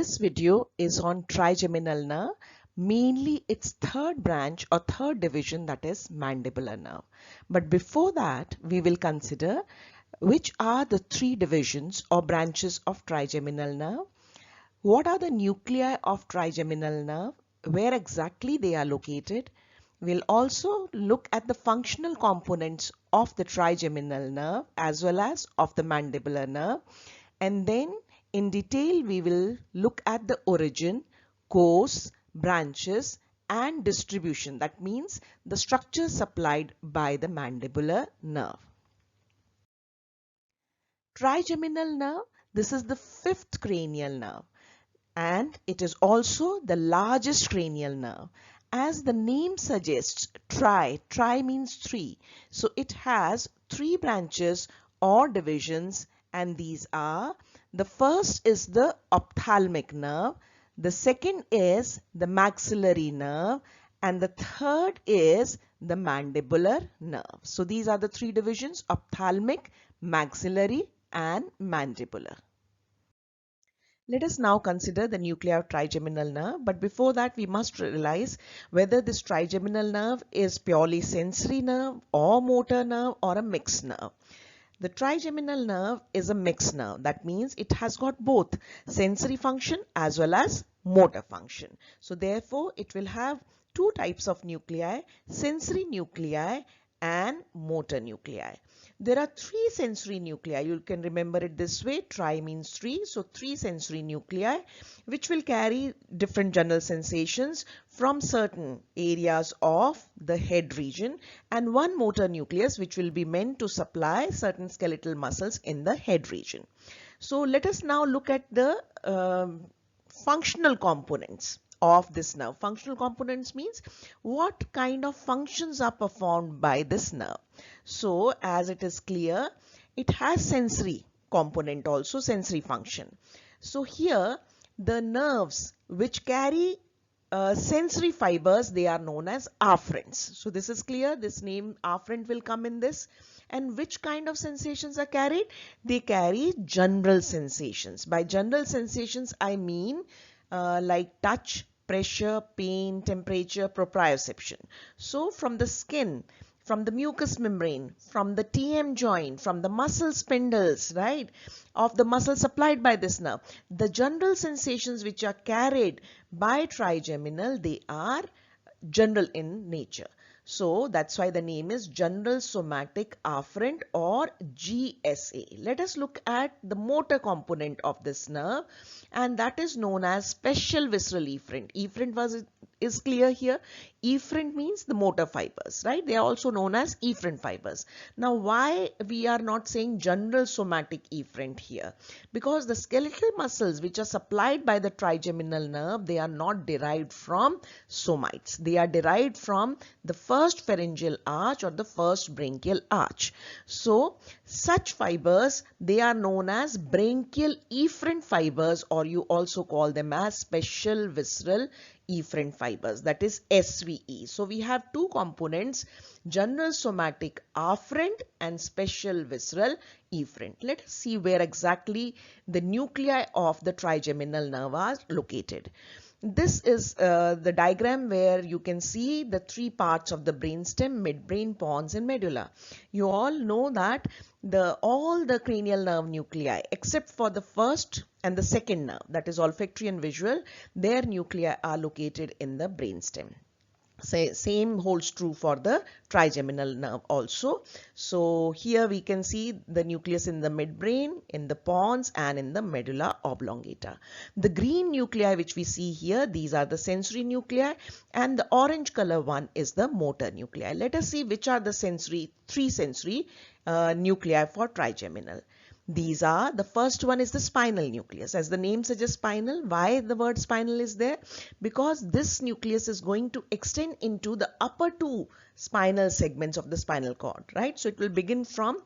This video is on trigeminal nerve, mainly its third branch or third division, that is mandibular nerve. But before that, we will consider which are the three divisions or branches of trigeminal nerve, what are the nuclei of trigeminal nerve, where exactly they are located. We'll also look at the functional components of the trigeminal nerve as well as of the mandibular nerve, and then in detail we will look at the origin, course, branches and distribution. That means the structure supplied by the mandibular nerve. Trigeminal nerve, this is the fifth cranial nerve and it is also the largest cranial nerve. As the name suggests, tri means three. So it has three branches or divisions, and these are: the first is the ophthalmic nerve, the second is the maxillary nerve, and the third is the mandibular nerve. So these are the three divisions: ophthalmic, maxillary and mandibular. Let us now consider the nuclei of trigeminal nerve, but before that we must realize whether this trigeminal nerve is purely sensory nerve or motor nerve or a mixed nerve. The trigeminal nerve is a mixed nerve. That means it has got both sensory function as well as motor function. So therefore it will have two types of nuclei: sensory nuclei and motor nuclei. There are three sensory nuclei. You can remember it this way: tri means three, so three sensory nuclei which will carry different general sensations from certain areas of the head region, and one motor nucleus which will be meant to supply certain skeletal muscles in the head region. So let us now look at the functional components of this nerve. Functional components means what kind of functions are performed by this nerve. So as it is clear, it has sensory component also, sensory function. So here the nerves which carry sensory fibers, they are known as afferents. So this is clear, this name afferent will come in this. And which kind of sensations are carried? They carry general sensations. By general sensations I mean like touch, pressure, pain, temperature, proprioception. So from the skin, from the mucous membrane, from the TM joint, from the muscle spindles, right, of the muscle supplied by this nerve, the general sensations which are carried by trigeminal, they are general in nature. So that's why the name is general somatic afferent or GSA. Let us look at the motor component of this nerve, and that is known as special visceral efferent. Efferent is clear here. Efferent means the motor fibers, right? They are also known as efferent fibers. Now why we are not saying general somatic efferent here? Because the skeletal muscles which are supplied by the trigeminal nerve, they are not derived from somites. They are derived from the first pharyngeal arch or the first branchial arch. So such fibers, they are known as branchial efferent fibers, or you also call them as special visceral efferent fibers, that is SVE. So we have two components: general somatic afferent and special visceral efferent. Let us see where exactly the nuclei of the trigeminal nerve are located. This is the diagram where you can see the three parts of the brainstem: midbrain, pons and medulla. You all know that all the cranial nerve nuclei except for the first and the second nerve, that is olfactory and visual, their nuclei are located in the brainstem. Same holds true for the trigeminal nerve also. So here we can see the nucleus in the midbrain, in the pons and in the medulla oblongata. The green nuclei which we see here, these are the sensory nuclei, and the orange color one is the motor nuclei. Let us see which are the three sensory nuclei for trigeminal. These are, the first one is the spinal nucleus. As the name suggests, spinal. Why the word spinal is there? Because this nucleus is going to extend into the upper two spinal segments of the spinal cord, right? So it will begin from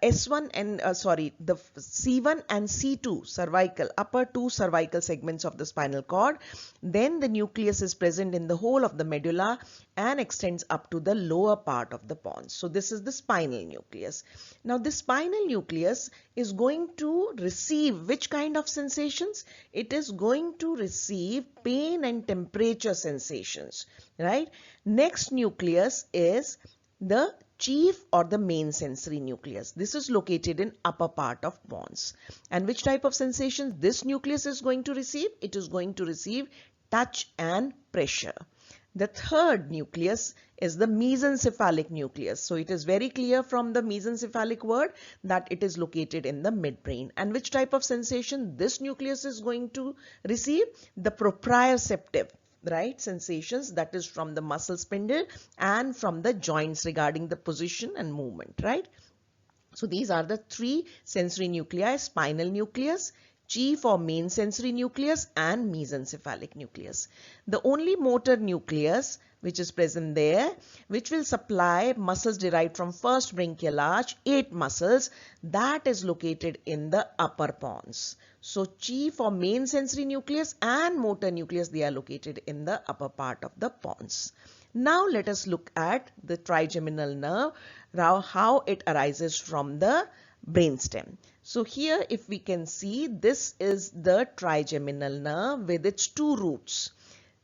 S1 and the C1 and C2 cervical, upper two cervical segments of the spinal cord. Then the nucleus is present in the whole of the medulla and extends up to the lower part of the pons. So this is the spinal nucleus. Now this spinal nucleus is going to receive which kind of sensations? It is going to receive pain and temperature sensations, right? Next nucleus is the chief or the main sensory nucleus. This is located in upper part of pons. And which type of sensations this nucleus is going to receive? It is going to receive touch and pressure. The third nucleus is the mesencephalic nucleus. So it is very clear from the mesencephalic word that it is located in the midbrain. And which type of sensation this nucleus is going to receive? The proprioceptive, right, sensations, that is from the muscle spindle and from the joints regarding the position and movement, right? So these are the three sensory nuclei: spinal nucleus, chief or main sensory nucleus, and mesencephalic nucleus. The only motor nucleus which is present there, which will supply muscles derived from first branchial arch, 8 muscles, that is located in the upper pons. So chief or main sensory nucleus and motor nucleus, they are located in the upper part of the pons. Now let us look at the trigeminal nerve, how it arises from the brainstem. So here, if we can see, this is the trigeminal nerve with its 2 roots,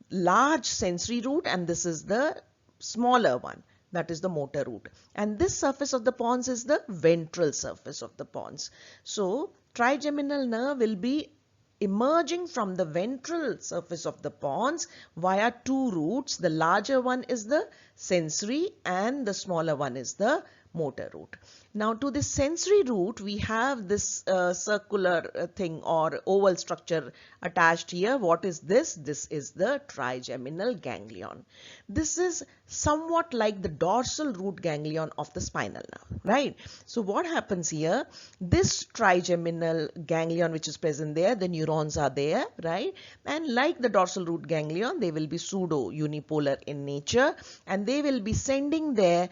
large sensory root, and this is the smaller one, that is the motor root. And this surface of the pons is the ventral surface of the pons. So trigeminal nerve will be emerging from the ventral surface of the pons via 2 roots. The larger one is the sensory and the smaller one is the motor root. Now to this sensory root, we have this circular thing or oval structure attached here. What is this? This is the trigeminal ganglion. This is somewhat like the dorsal root ganglion of the spinal nerve, right? So what happens here? This trigeminal ganglion which is present there, the neurons are there, right? And like the dorsal root ganglion, they will be pseudo unipolar in nature, and they will be sending their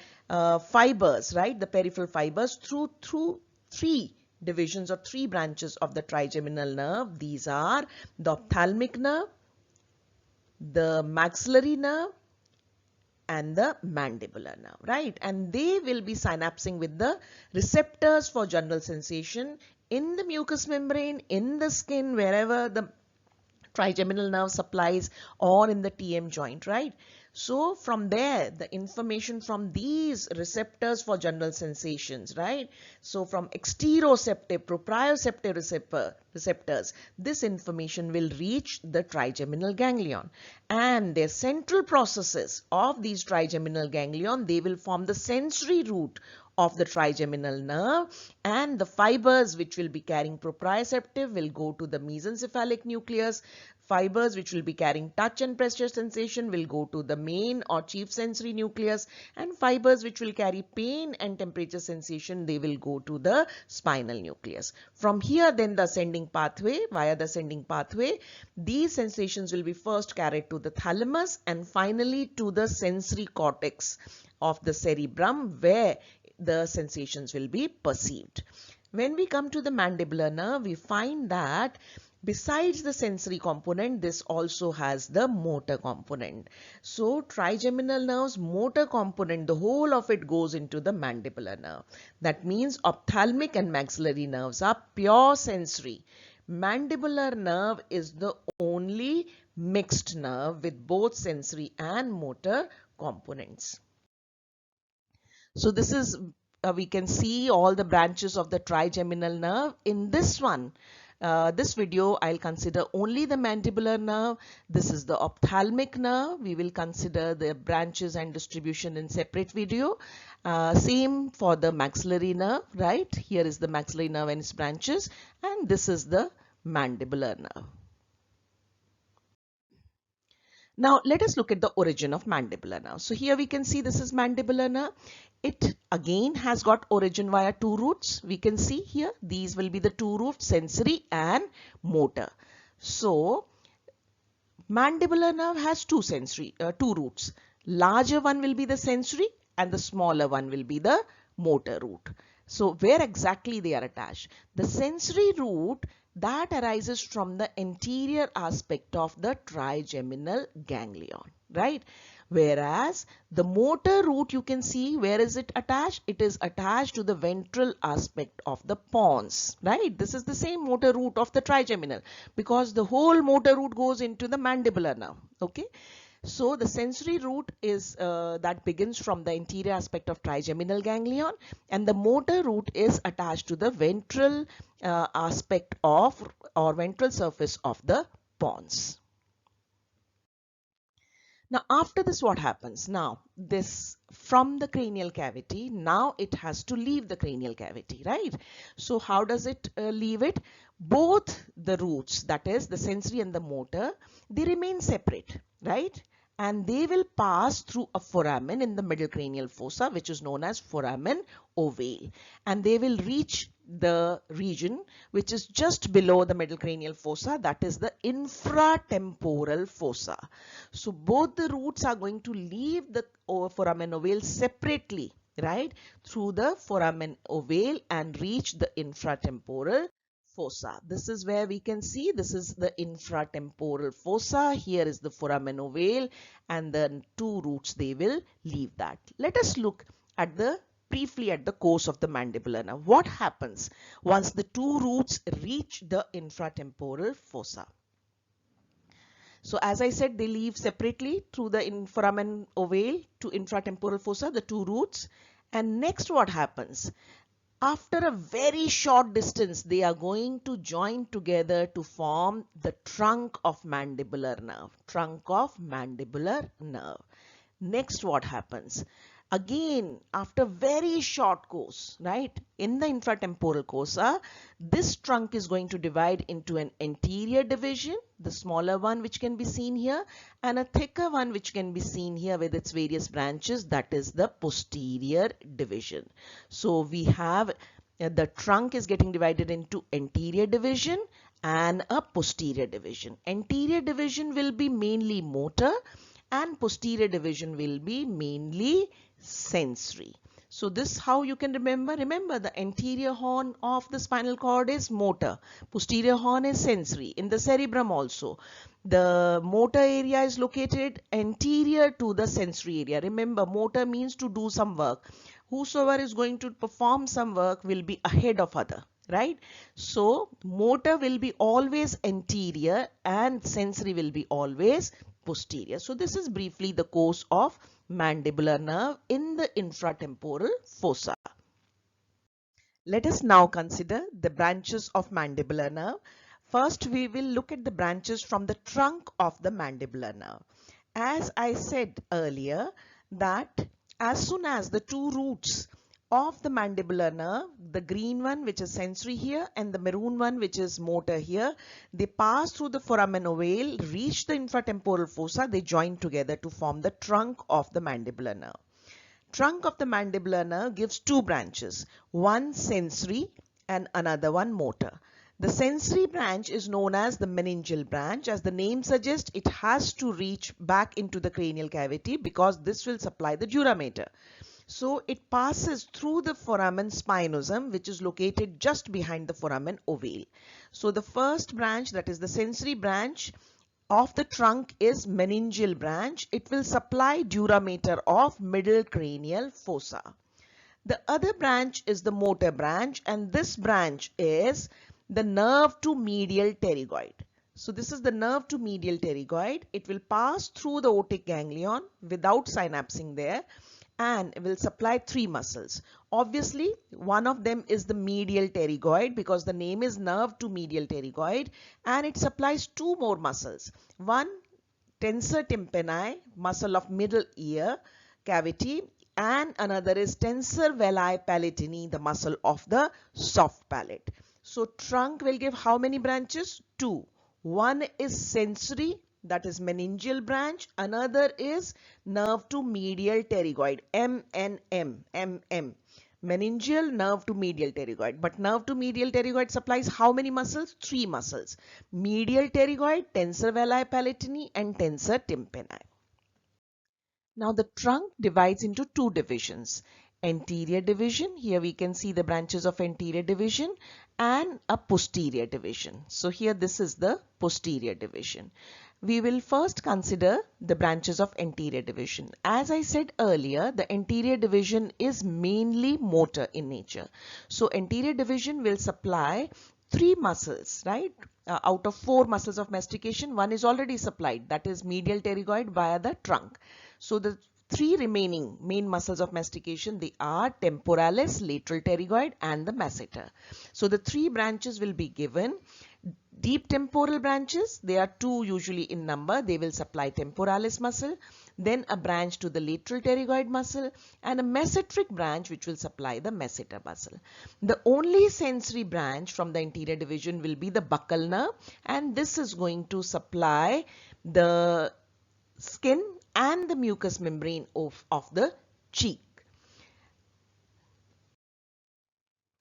fibers, right, the peripheral fibers through 3 divisions or 3 branches of the trigeminal nerve. These are the ophthalmic nerve, the maxillary nerve, and the mandibular nerve, right? And they will be synapsing with the receptors for general sensation in the mucous membrane, in the skin, wherever the trigeminal nerve supplies, or in the TM joint, right? So from there, the information from these receptors for general sensations, right? So from exteroceptive, proprioceptive receptors, this information will reach the trigeminal ganglion. And their central processes of these trigeminal ganglion, they will form the sensory root of the trigeminal nerve, and the fibers which will be carrying proprioceptive will go to the mesencephalic nucleus. Fibers which will be carrying touch and pressure sensation will go to the main or chief sensory nucleus, and fibers which will carry pain and temperature sensation, they will go to the spinal nucleus. From here then the ascending pathway, via the ascending pathway, these sensations will be first carried to the thalamus and finally to the sensory cortex of the cerebrum, where the sensations will be perceived. When we come to the mandibular nerve, we find that besides the sensory component, this also has the motor component. So trigeminal nerve's motor component, the whole of it goes into the mandibular nerve. That means ophthalmic and maxillary nerves are pure sensory. Mandibular nerve is the only mixed nerve with both sensory and motor components. So this is, we can see all the branches of the trigeminal nerve. In this one, this video, I'll consider only the mandibular nerve. This is the ophthalmic nerve. We will consider the branches and distribution in separate video. Same for the maxillary nerve, right? Here is the maxillary nerve and its branches, and this is the mandibular nerve. Now let us look at the origin of mandibular nerve. So here we can see this is mandibular nerve. It again has got origin via 2 roots. We can see here these will be the 2 roots, sensory and motor. So mandibular nerve has 2 roots. Larger one will be the sensory and the smaller one will be the motor root. So where exactly they are attached? The sensory root, that arises from the anterior aspect of the trigeminal ganglion, right? Whereas the motor root, you can see, where is it attached? It is attached to the ventral aspect of the pons, right? This is the same motor root of the trigeminal, because the whole motor root goes into the mandibular nerve. Okay. So the sensory root is that begins from the anterior aspect of trigeminal ganglion, and the motor root is attached to the ventral aspect of, or ventral surface of, the pons. Now after this, what happens? Now this, from the cranial cavity, now it has to leave the cranial cavity, right? So how does it leave it? Both the roots, that is the sensory and the motor, they remain separate, right? And they will pass through a foramen in the middle cranial fossa, which is known as foramen ovale, and they will reach the region which is just below the middle cranial fossa, that is the infratemporal fossa. So both the roots are going to leave the foramen ovale separately, right, through the foramen ovale and reach the infratemporal fossa. This is where we can see, this is the infratemporal fossa. Here is the foramen ovale, and the two roots, they will leave that. Let us look at the briefly at the course of the mandibular nerve. What happens once the two roots reach the infratemporal fossa? So as I said, they leave separately through the foramen ovale to infratemporal fossa, the two roots. And next what happens? After a very short distance, they are going to join together to form the trunk of mandibular nerve. Trunk of mandibular nerve. Next what happens? Again, after very short course, right, in the infratemporal fossa, this trunk is going to divide into an anterior division, the smaller one which can be seen here, and a thicker one which can be seen here with its various branches, that is the posterior division. So we have the trunk is getting divided into anterior division and a posterior division. Anterior division will be mainly motor, and posterior division will be mainly sensory. So this, how you can remember? Remember, the anterior horn of the spinal cord is motor, posterior horn is sensory. In the cerebrum also, the motor area is located anterior to the sensory area. Remember, motor means to do some work. Whosoever is going to perform some work will be ahead of other, right? So motor will be always anterior and sensory will be always posterior. So this is briefly the course of mandibular nerve in the infratemporal fossa. Let us now consider the branches of mandibular nerve. First, we will look at the branches from the trunk of the mandibular nerve. As I said earlier, that as soon as the two roots of the mandibular nerve, the green one which is sensory here and the maroon one which is motor here, they pass through the foramen ovale, reach the infratemporal fossa, they join together to form the trunk of the mandibular nerve. Trunk of the mandibular nerve gives two branches, one sensory and another one motor. The sensory branch is known as the meningeal branch. As the name suggests, it has to reach back into the cranial cavity because this will supply the dura mater. So it passes through the foramen spinosum, which is located just behind the foramen ovale. So the first branch, that is the sensory branch of the trunk, is meningeal branch. It will supply dura mater of middle cranial fossa. The other branch is the motor branch, and this branch is the nerve to medial pterygoid. So this is the nerve to medial pterygoid. It will pass through the otic ganglion without synapsing there, and will supply three muscles. Obviously, one of them is the medial pterygoid because the name is nerve to medial pterygoid, and it supplies two more muscles. One, tensor tympani, muscle of middle ear cavity, and another is tensor velli palatini, the muscle of the soft palate. So trunk will give how many branches? Two. One is sensory, that is meningeal branch. Another is nerve to medial pterygoid, MNM. Meningeal, nerve to medial pterygoid. But nerve to medial pterygoid supplies how many muscles? Three muscles. Medial pterygoid, tensor velli palatini, and tensor tympani. Now the trunk divides into two divisions. anterior division. Here we can see the branches of anterior division and a posterior division. So here this is the posterior division. We will first consider the branches of anterior division. As I said earlier, the anterior division is mainly motor in nature. So anterior division will supply three muscles, right? Out of four muscles of mastication, one is already supplied, that is medial pterygoid via the trunk. So the three remaining main muscles of mastication, they are temporalis, lateral pterygoid and the masseter. So the three branches will be given. Deep temporal branches, they are two usually in number. They will supply temporalis muscle, then a branch to the lateral pterygoid muscle and a mesenteric branch which will supply the masseter muscle. The only sensory branch from the anterior division will be the buccal nerve, and this is going to supply the skin and the mucous membrane of the cheek.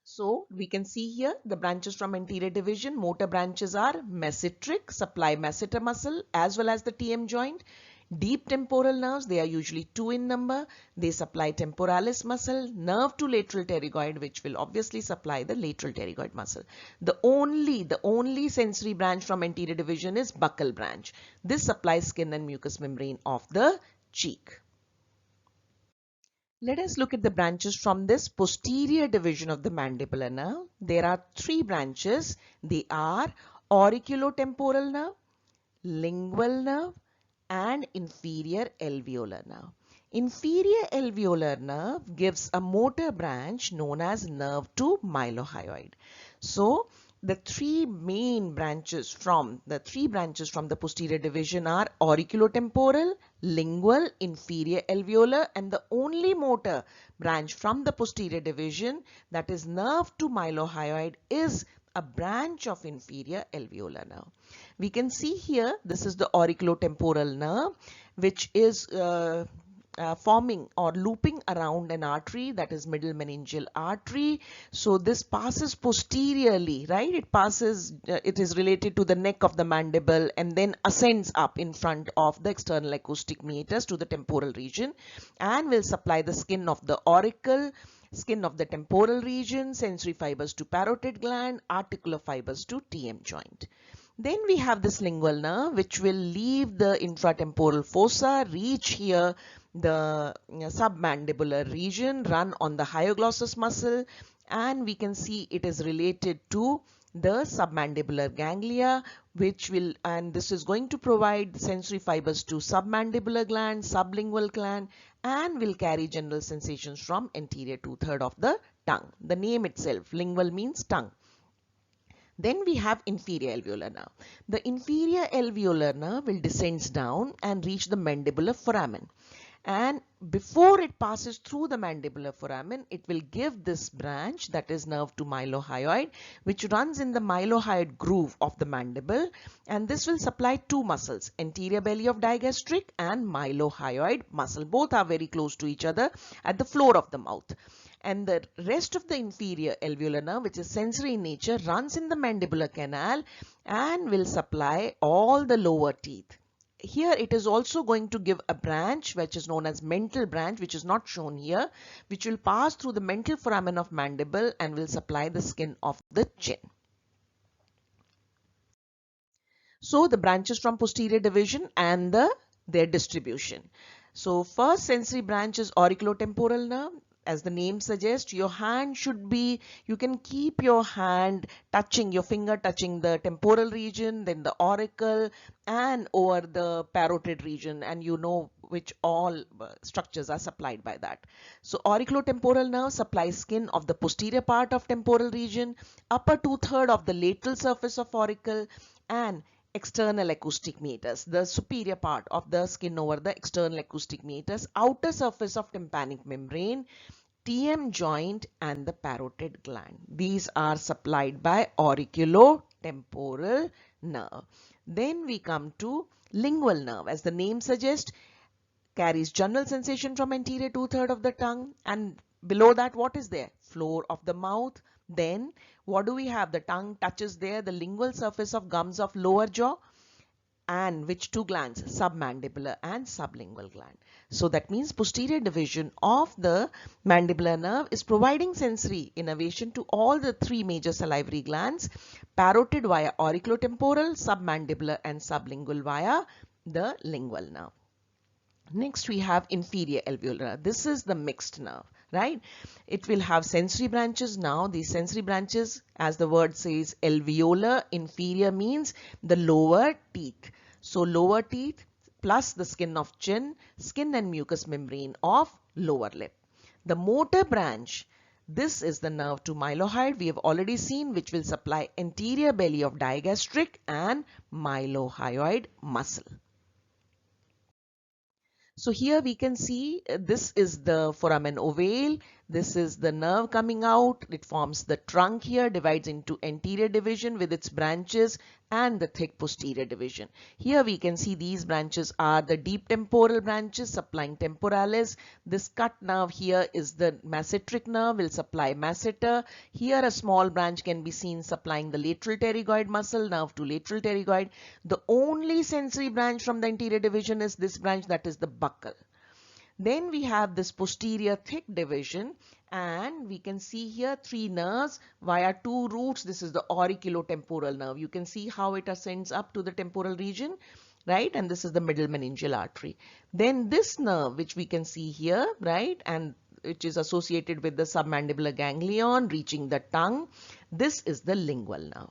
So we can see here the branches from anterior division. Motor branches are mesenteric, supply masseter muscle as well as the TM joint. Deep temporal nerves, they are usually two in number. They supply temporalis muscle, nerve to lateral pterygoid, which will obviously supply the lateral pterygoid muscle. The only sensory branch from anterior division is buccal branch. This supplies skin and mucous membrane of the cheek. Let us look at the branches from this posterior division of the mandibular nerve. There are three branches. They are auriculotemporal nerve, lingual nerve, and inferior alveolar nerve. Inferior alveolar nerve gives a motor branch known as nerve to mylohyoid. So the three branches from the posterior division are auriculotemporal, lingual, inferior alveolar, and the only motor branch from the posterior division, that is nerve to mylohyoid, is a branch of inferior alveolar nerve. We can see here this is the auriculotemporal nerve, which is forming or looping around an artery, that is middle meningeal artery. So this passes posteriorly, right? It is related to the neck of the mandible and then ascends up in front of the external acoustic meatus to the temporal region and will supply the skin of the auricle, skin of the temporal region, sensory fibers to parotid gland, articular fibers to TM joint. Then we have this lingual nerve, which will leave the infratemporal fossa, reach here the submandibular region, run on the hyoglossus muscle, and we can see it is related to the submandibular ganglia, and this is going to provide sensory fibers to submandibular gland, sublingual gland, and will carry general sensations from anterior two-thirds of the tongue. The name itself, lingual, means tongue. Then we have inferior alveolar nerve. The inferior alveolar nerve will descend down and reach the mandibular foramen. And before it passes through the mandibular foramen, it will give this branch, that is nerve to mylohyoid, which runs in the mylohyoid groove of the mandible. And this will supply two muscles, anterior belly of digastric and mylohyoid muscle. Both are very close to each other at the floor of the mouth. And the rest of the inferior alveolar nerve, which is sensory in nature, runs in the mandibular canal and will supply all the lower teeth. Here it is also going to give a branch which is known as mental branch, which is not shown here, which will pass through the mental foramen of mandible and will supply the skin of the chin. So the branches from posterior division and their distribution. So first sensory branch is auriculotemporal nerve. As the name suggests, your hand should be, you can keep your hand touching, your finger touching the temporal region, then the auricle and over the parotid region, and you know which all structures are supplied by that. So auriculotemporal nerve supplies skin of the posterior part of temporal region, upper two-thirds of the lateral surface of auricle, and external acoustic meatus, the superior part of the skin over the external acoustic meatus, outer surface of tympanic membrane, TM joint and the parotid gland. These are supplied by auriculotemporal nerve. Then we come to lingual nerve. As the name suggests, carries general sensation from anterior two-thirds of the tongue, and below that what is there? Floor of the mouth. Then what do we have? The tongue touches there the lingual surface of gums of lower jaw. and which two glands? Submandibular and sublingual gland. So that means posterior division of the mandibular nerve is providing sensory innervation to all the three major salivary glands, parotid via auriculotemporal, submandibular and sublingual via the lingual nerve. Next we have inferior alveolar nerve. This is the mixed nerve, right? It will have sensory branches. Now these sensory branches, as the word says, alveolar, inferior means the lower teeth. So lower teeth plus the skin of chin, skin and mucous membrane of lower lip. The motor branch, this is the nerve to mylohyoid we have already seen, which will supply anterior belly of digastric and mylohyoid muscle. So here we can see this is the foramen ovale. This is the nerve coming out. It forms the trunk here, divides into anterior division with its branches and the thick posterior division. Here we can see these branches are the deep temporal branches supplying temporalis. This cut nerve here is the masseteric nerve, will supply masseter. Here a small branch can be seen supplying the lateral pterygoid muscle, nerve to lateral pterygoid. The only sensory branch from the anterior division is this branch, that is the buccal. Then we have this posterior thick division, and we can see here three nerves via two roots. This is the auriculotemporal nerve. You can see how it ascends up to the temporal region, right? And this is the middle meningeal artery. Then this nerve, which we can see here, right? And which is associated with the submandibular ganglion reaching the tongue. This is the lingual nerve.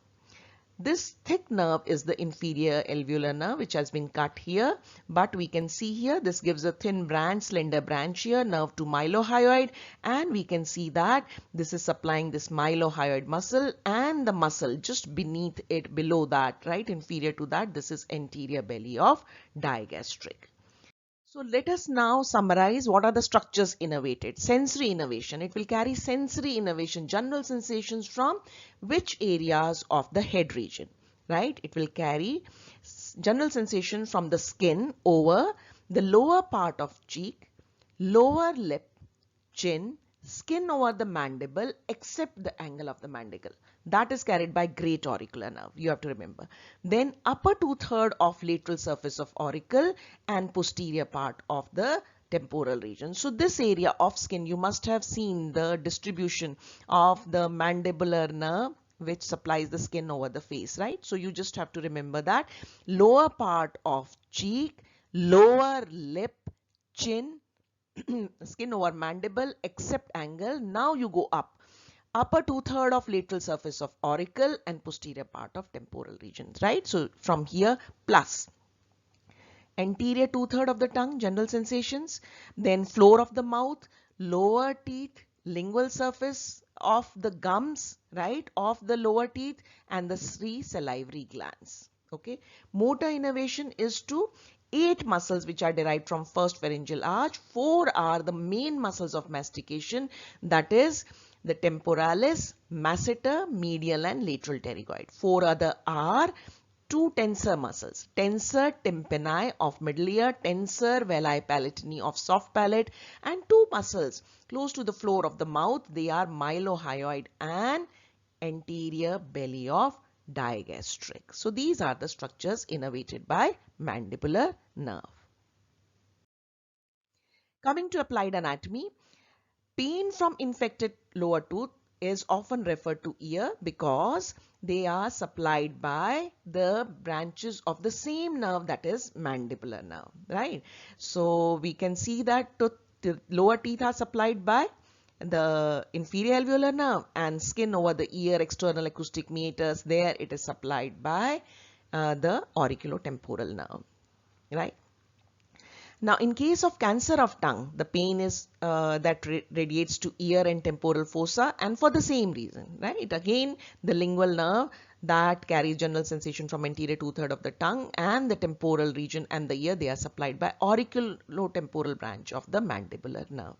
This thick nerve is the inferior alveolar nerve, which has been cut here, but we can see here this gives a thin branch, slender branch here, nerve to mylohyoid, and we can see that this is supplying this mylohyoid muscle and the muscle just beneath it, below that, right, inferior to that, this is anterior belly of digastric. So let us now summarize what are the structures innervated. Sensory innervation. It will carry sensory innervation, general sensations from which areas of the head region, right? It will carry general sensation from the skin over the lower part of cheek, lower lip, chin, skin over the mandible except the angle of the mandible. That is carried by great auricular nerve. You have to remember. Then upper 2/3 of lateral surface of auricle and posterior part of the temporal region. So this area of skin, you must have seen the distribution of the mandibular nerve which supplies the skin over the face, right? So you just have to remember that lower part of cheek, lower lip, chin, skin over mandible except angle. Now you go up. Upper 2/3 of lateral surface of auricle and posterior part of temporal regions, right? So from here plus anterior 2/3 of the tongue, general sensations, then floor of the mouth, lower teeth, lingual surface of the gums, right, of the lower teeth, and the three salivary glands. Okay, motor innervation is to 8 muscles which are derived from first pharyngeal arch. 4 are the main muscles of mastication, that is the temporalis, masseter, medial and lateral pterygoid. 4 other are 2 tensor muscles, tensor tympani of middle ear, tensor veli palatini of soft palate, and 2 muscles close to the floor of the mouth. They are mylohyoid and anterior belly of digastric. So these are the structures innervated by mandibular nerve. Coming to applied anatomy, pain from infected lower tooth is often referred to ear because they are supplied by the branches of the same nerve, that is mandibular nerve, right? So we can see that the lower teeth are supplied by the inferior alveolar nerve, and skin over the ear, external acoustic meatus, there it is supplied by the auriculotemporal nerve, right? Now, in case of cancer of tongue, the pain is that radiates to ear and temporal fossa, and for the same reason, right? Again, the lingual nerve that carries general sensation from anterior 2/3 of the tongue and the temporal region and the ear, they are supplied by auriculotemporal branch of the mandibular nerve.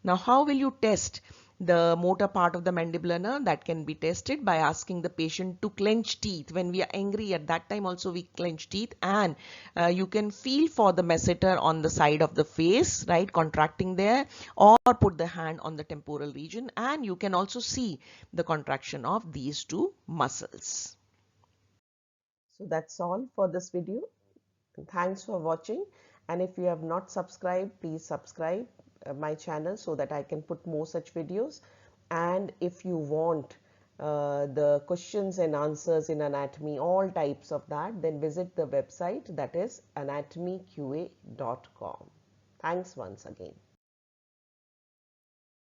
Now, how will you test the motor part of the mandibular nerve? That can be tested by asking the patient to clench teeth. When we are angry, at that time also we clench teeth, and you can feel for the masseter on the side of the face, right, contracting there, or put the hand on the temporal region, and you can also see the contraction of these two muscles. So that's all for this video. Thanks for watching, and if you have not subscribed, please subscribe my channel so that I can put more such videos. And if you want the questions and answers in anatomy, all types of that, then visit the website, that is anatomyqa.com. Thanks once again.